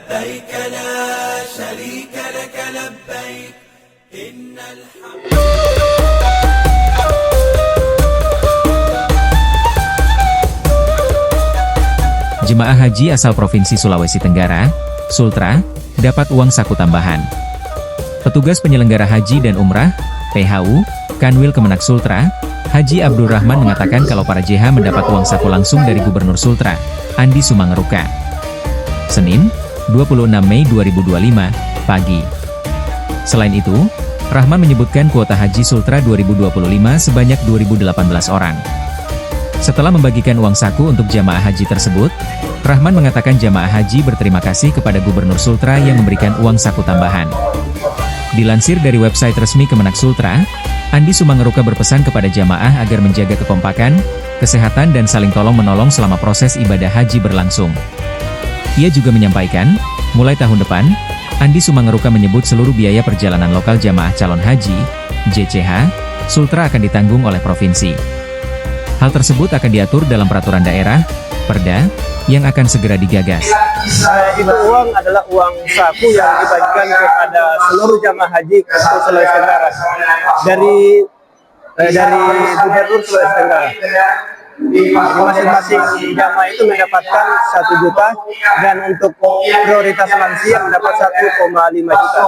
لبيك لا شريك لك لبيك إن الحمد. Jemaah haji asal Provinsi Sulawesi Tenggara, Sultra, dapat uang saku tambahan. Petugas penyelenggara haji dan umrah, PHU, Kanwil Kemenak Sultra, Haji Abdul Rahman mengatakan kalau para JH mendapat uang saku langsung dari Gubernur Sultra, Andi Sumangeruka. Senin, 26 Mei 2025, pagi. Selain itu, Rahman menyebutkan kuota haji Sultra 2025 sebanyak 2.018 orang. Setelah membagikan uang saku untuk jamaah haji tersebut, Rahman mengatakan jamaah haji berterima kasih kepada Gubernur Sultra yang memberikan uang saku tambahan. Dilansir dari website resmi Kemenak Sultra, Andi Sumangeruka berpesan kepada jamaah agar menjaga kekompakan, kesehatan dan saling tolong-menolong selama proses ibadah haji berlangsung. Ia juga menyampaikan, mulai tahun depan, Andi Sumangeruka menyebut seluruh biaya perjalanan lokal jamaah calon haji, JCH, Sultra akan ditanggung oleh provinsi. Hal tersebut akan diatur dalam peraturan daerah, Perda, yang akan segera digagas. Itu uang adalah uang saku yang dibagikan kepada seluruh jamaah haji ke Sulawesi Tenggara dari Gubernur Sulawesi Tenggara. Masing-masing jamaah itu mendapatkan 1 juta dan untuk prioritas lansia mendapat 1,5 juta.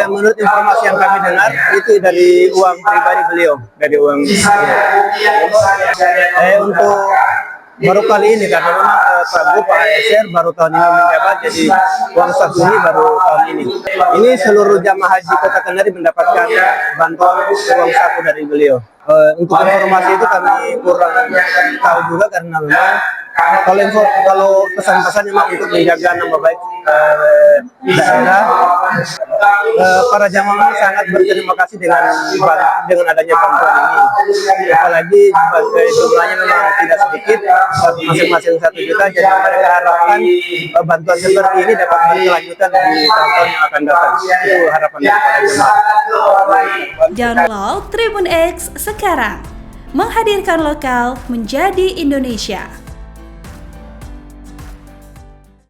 Menurut informasi yang kami dengar itu dari uang pribadi beliau, dari uang untuk baru kali ini karena memang Pak ASR baru tahun ini menjabat, jadi uang saku ini baru tahun ini. Ini seluruh jamaah haji Kota Kendari mendapatkan bantuan uang saku dari beliau. Untuk informasi itu kami kurang tahu juga karena memang kalau pesan-pesan memang untuk menjaga nama baik daerah, para jamaah sangat berterima kasih dengan adanya bantuan ini. Apalagi jumlahnya memang tidak sedikit, masing-masing 1 juta, jadi mereka harapkan bantuan seperti ini dapat berkelanjutan di tahun-tahun yang akan datang. Itu harapan dari para jemaah. Download Tribun X sekarang, menghadirkan lokal menjadi Indonesia.